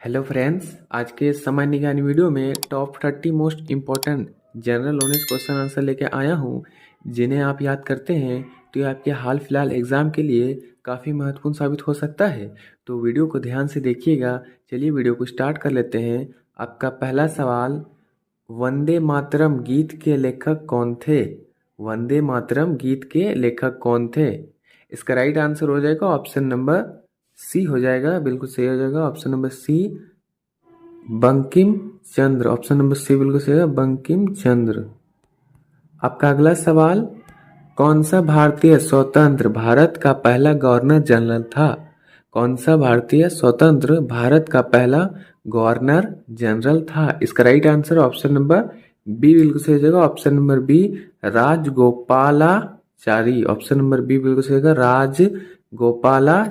Hello friends, आज के सामान्य ज्ञान वीडियो में top 30 most important general knowledge question answer लेके आया हूँ, जिन्हें आप याद करते हैं तो ये आपके हाल फिलहाल एग्ज़ाम के लिए काफ़ी महत्वपूर्ण साबित हो सकता है। तो वीडियो को ध्यान से देखिएगा। चलिए वीडियो को स्टार्ट कर लेते हैं। आपका पहला सवाल, वंदे मातरम गीत के लेखक कौन थे? वंदे मातरम गीत के लेखक कौन थे? इसका राइट आंसर हो जाएगा ऑप्शन नंबर सी हो जाएगा, बिल्कुल सही हो जाएगा। ऑप्शन नंबर सी Bankim Chandra, option number C बिल्कुल सही है, बंकिम चंद्र। आपका अगला सवाल, कौन सा भारतीय स्वतंत्र भारत का पहला गवर्नर जनरल था? कौन सा भारतीय स्वतंत्र भारत का पहला गवर्नर जनरल था? इसका right answer option number B बिल्कुल सही हो जाएगा। Option number B Rajagopalachari, option number B बिल्कुल सही होगा, राजगोपालाचारी।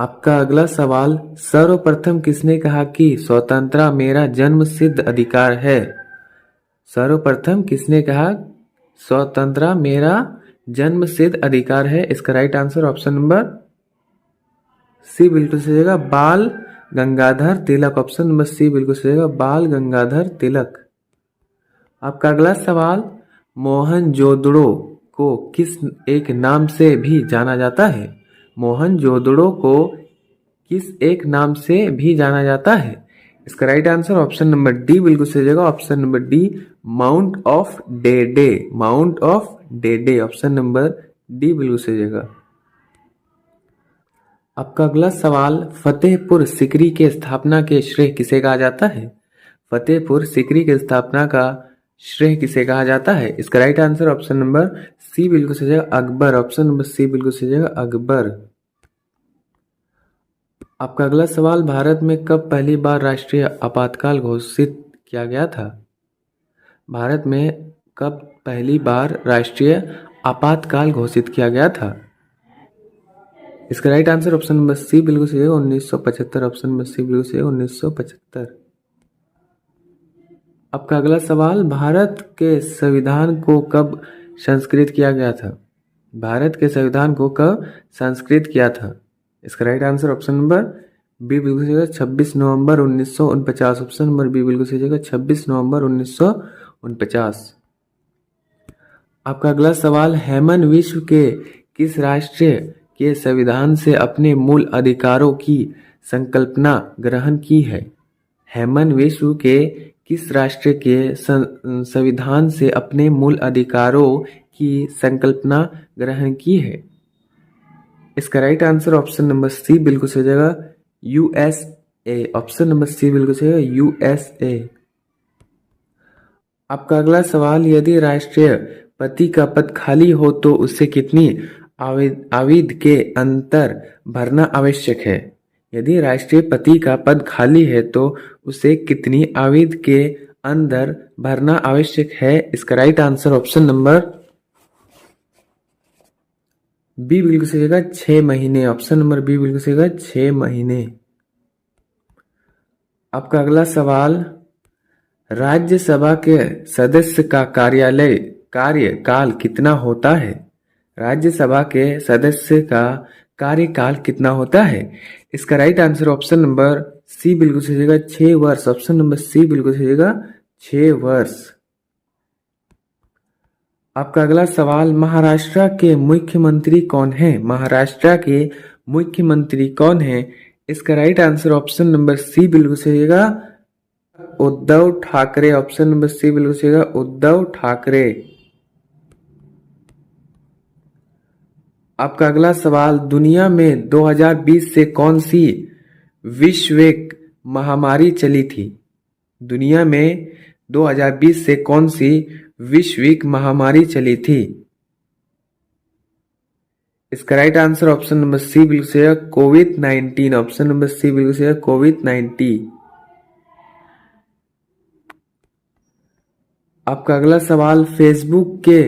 आपका अगला सवाल, सर्वप्रथम किसने कहा कि स्वतंत्रता मेरा जन्मसिद्ध अधिकार है? सर्वप्रथम किसने कहा स्वतंत्रता मेरा जन्मसिद्ध अधिकार है? इसका right answer option number C बिल्कुल सही होगा, Bal Gangadhar Tilak, option number C बिल्कुल सही होगा, बाल गंगाधर तिलक। आपका अगला सवाल, मोहनजोदड़ो को किस एक नाम से भी जाना जाता है? मोहनजोदड़ो को किस एक नाम से भी जाना जाता है? इसका right answer option number D बिल्कुल सही होगा। Option number D mound of dead, mound of dead, option number D बिल्कुल सही होगा। आपका अगला सवाल, फतेहपुर सिकरी के स्थापना के श्रेय किसे कहा जाता है? फतेहपुर सिकरी के स्थापना का श्रेय किसे कहा जाता है? इसका right answer option number C बिल्कुल सही है, अकबर, ऑप्शन नंबर सी बिल्कुल सही है, अकबर। आपका अगला सवाल, भारत में कब पहली बार राष्ट्रीय आपातकाल घोषित किया गया था? भारत में कब पहली बार राष्ट्रीय आपातकाल घोषित किया गया था? इसका right answer option number C बिल्कुल सही है, 1975, ऑप्शन नंबर सी बिल्कुल सही है, 1975। आपका अगला सवाल, भारत के संविधान को कब संस्कृत किया गया था? भारत के संविधान को कब संस्कृत किया था? इसका right answer option number B बिल्कुल सही है, 26 नवंबर 1949, ऑप्शन नंबर बी बिल्कुल सही है, 26 नवंबर 1949। आपका अगला सवाल, हेमन विश्व के किस राष्ट्र के संविधान से अपने मूल अधिकारों की संकल्पना ग्रहण की है? हेमन विश्व के किस राष्ट्र के संविधान से अपने मूल अधिकारों की संकल्पना ग्रहण की है? इसका right answer option number C बिल्कुल सही जाएगा, यूएसए, ऑप्शन नंबर सी बिल्कुल सही है, यूएसए। आपका अगला सवाल, यदि राष्ट्रपति का पद खाली हो तो उसे कितनी आविद के अंतर भरना आवश्यक है? यदि राष्ट्रपति का पद खाली है तो उसे कितनी आविद के अंदर भरना आवश्यक है? इसका right answer option number B बिल्कुल सही होगा, 6 महीने, ऑप्शन नंबर बी बिल्कुल सही होगा, 6 महीने। आपका अगला सवाल, राज्यसभा के सदस्य का कार्यकाल कितना होता है? राज्यसभा के सदस्य का कार्यकाल कितना होता है? इसका right answer option number C बिल्कुल सही होगा, 6 वर्ष, ऑप्शन नंबर सी बिल्कुल सही होगा, 6 वर्ष। आपका अगला सवाल, महाराष्ट्र के मुख्यमंत्री कौन है? महाराष्ट्र के मुख्यमंत्री कौन है? इसका right answer option number C बिल्कुल सही होगा, Uddhav Thackeray, option number C बिल्कुल सही होगा, उद्धव ठाकरे। आपका अगला सवाल, दुनिया में 2020 से कौन सी वैश्विक महामारी चली थी? दुनिया में 2020 से कौन सी वैश्विक महामारी चली थी? इसका right answer option number C बिल्कुल सही है, कोविड-19, ऑप्शन नंबर सी बिल्कुल सही है, कोविड-19। आपका अगला सवाल, फेसबुक के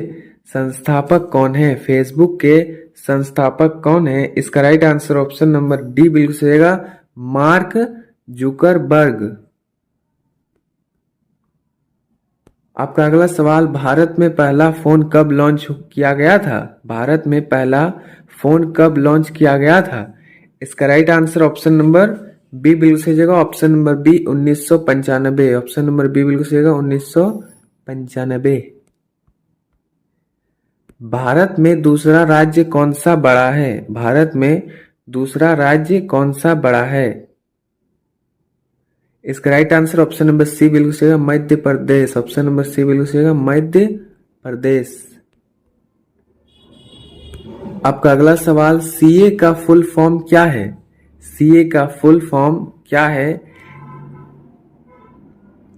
संस्थापक कौन है? फेसबुक के संस्थापक कौन है? इसका right answer option number D बिल्कुल सही है, मार्क जुकरबर्ग। आपका अगला सवाल, भारत में पहला फोन कब लॉन्च किया गया था? भारत में पहला फोन कब लॉन्च किया गया था? इसका right answer option number B बिल्कुल सही जगह, option number B 1995। Option number B बिल्कुल सही जगह 1995। भारत में दूसरा राज्य कौन सा बड़ा है? भारत में दूसरा राज्य कौन सा बड़ा है? इसका right answer option number C बिल्कुल सही है, Madhya Pradesh. Option number C बिल्कुल सही है, मध्य प्रदेश। आपका अगला सवाल, सीए का फुल फॉर्म क्या है? सीए का फुल फॉर्म क्या है?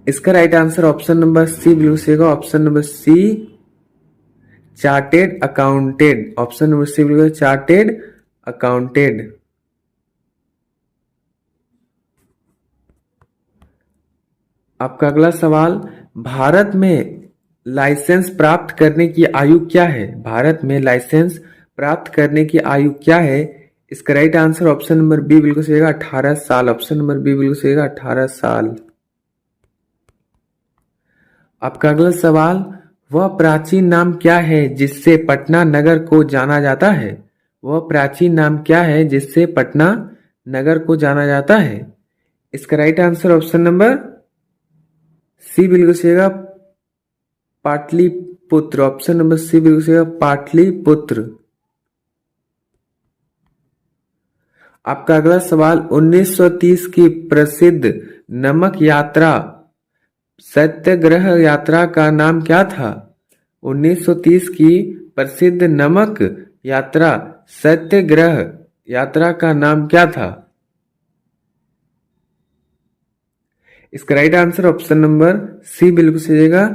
इसका right answer option number C बिल्कुल सही होगा, option number C chartered accounted. Option number C बिल्कुल चार्टेड अकाउंटेड। आपका अगला सवाल, भारत में लाइसेंस प्राप्त करने की आयु क्या है? भारत में लाइसेंस प्राप्त करने की आयु क्या है? इसका right answer option number B बिल्कुल सही है, 18 साल। ऑप्शन नंबर बी बिल्कुल सही है, 18 साल। आपका अगला सवाल, वह प्राचीन नाम क्या है जिससे पटना नगर को जाना जाता है? वह प्राचीन नाम क्या है जिससे पटना नगर को जाना जाता है? इसका right answer option number C बिल्कुल सही है, पाटलिपुत्र। ऑप्शन नंबर सी बिल्कुल सही है, पाटलिपुत्र। आपका अगला सवाल, 1930 की प्रसिद्ध नमक यात्रा सत्याग्रह यात्रा का नाम क्या था? 1930 की प्रसिद्ध नमक यात्रा सत्याग्रह यात्रा का नाम क्या था? इसका right answer option number C बिल्कुल सही जगह,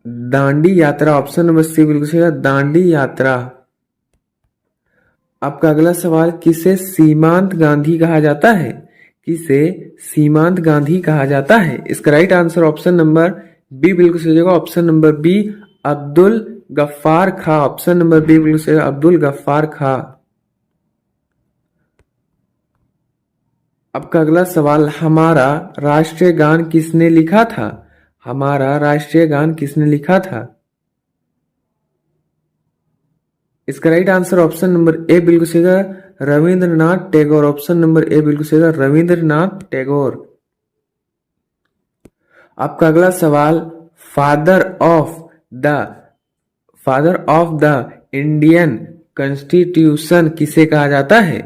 दांडी यात्रा। ऑप्शन नंबर सी बिल्कुल सही जगह, दांडी यात्रा। आपका अगला सवाल, किसे सीमांत गांधी कहा जाता है? किसे सीमांत गांधी कहा जाता है? इसका right answer option number B बिल्कुल सही जगह, option number B Abdul Gaffar Khan. Option number B बिल्कुल सही, अब्दुल गफ्फार खां। आपका अगला सवाल, हमारा राष्ट्रीय गान किसने लिखा था? हमारा राष्ट्रीय गान किसने लिखा था? इसका right answer option number A बिल्कुल सही है, Rabindranath Tagore. Option number A बिल्कुल सही है, रविंद्रनाथ टैगोर। आपका अगला सवाल, father of the Indian constitution किसे कहा जाता है?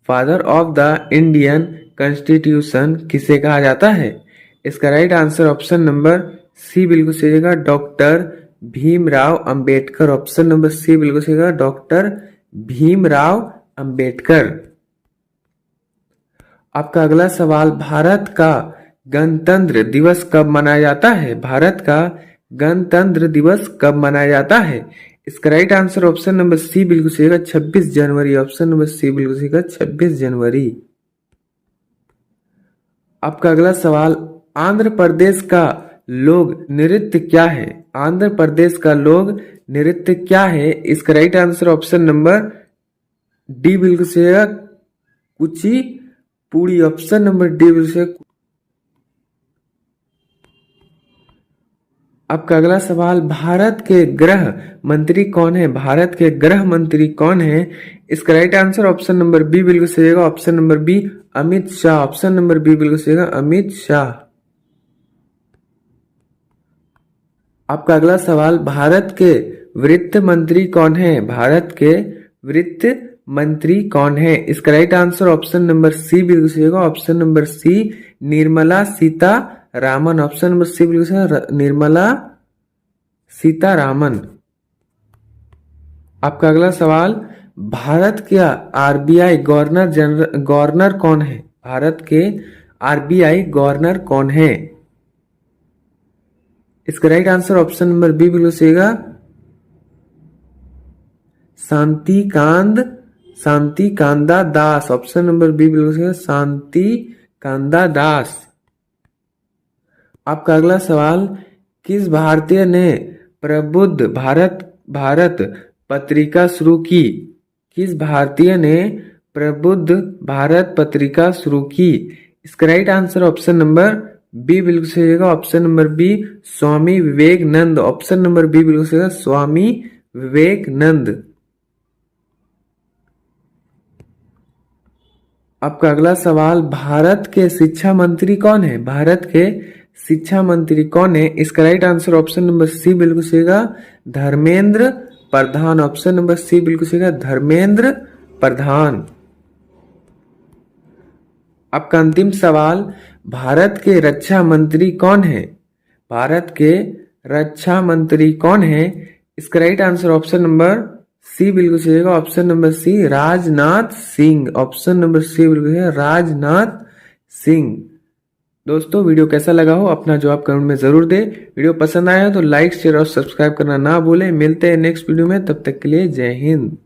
Father of the Indian constitution किसे कहा जाता है? इसका right answer option number C बिल्कुल सही है, doctor Bhimrao Ambedkar. Option number C बिल्कुल सही है, डॉक्टर भीमराव अंबेडकर। आपका अगला सवाल, भारत का गणतंत्र दिवस कब मनाया जाता है? भारत का गणतंत्र दिवस कब मनाया जाता है? इसका right answer option number C बिल्कुल सही है, 26 जनवरी। ऑप्शन नंबर सी बिल्कुल सही है, 26 जनवरी। आपका अगला सवाल, आंध्र प्रदेश का लोक नृत्य क्या है? आंध्र प्रदेश का लोक नृत्य क्या है? इसका right answer option number D बिल्कुल सही है, कुचिपुड़ी। ऑप्शन नंबर डी बिल्कुल सही है। आपका अगला सवाल, भारत के गृह मंत्री कौन है? भारत के गृह मंत्री कौन है? इसका right answer option number B बिल्कुल सही है, option number B Amit Shah. Option number B बिल्कुल सही है, अमित शाह। आपका अगला सवाल, भारत के वित्त मंत्री कौन है? भारत के वित्त मंत्री कौन है? इसका right answer option number C बिल्कुल सही होगा, option number C Nirmala Sitharaman. Option number C बिल्कुल सही, निर्मला सीतारामन। आपका अगला सवाल, भारत के आरबीआई गवर्नर कौन है? भारत के आरबीआई गवर्नर कौन है? इसका right answer option number B बिल्कुल सही होगा, शांति कांदा दास। ऑप्शन नंबर बी बिल्कुल सही है, शांति कांदा दास। आपका अगला सवाल, किस भारतीय ने प्रबुद्ध भारत पत्रिका शुरू की? किस भारतीय ने प्रबुद्ध भारत पत्रिका शुरू की? इसका right answer option number B बिल्कुल सही होगा, option number B Swami Vivekananda. Option number B बिल्कुल सही होगा, स्वामी विवेकानंद। आपका अगला सवाल, भारत के शिक्षा मंत्री कौन है? भारत के शिक्षा मंत्री कौन है? इसका right answer option number C बिल्कुल सही होगा, Dharmendra Pradhan. Option number C बिल्कुल सही होगा, धर्मेंद्र प्रधान। आपका अंतिम सवाल, भारत के रक्षा मंत्री कौन है? भारत के रक्षा मंत्री कौन है? इसका right answer option number C बिल्कुल सही होगा, option number C, Rajnath Singh. Option number C बिल्कुल है, राजनाथ सिंह। दोस्तों वीडियो कैसा लगा हो अपना जवाब कमेंट में जरूर दे। वीडियो पसंद आया तो लाइक शेयर और सब्सक्राइब करना ना भूलें। मिलते हैं नेक्स्ट वीडियो में, तब तक के लिए जय हिंद।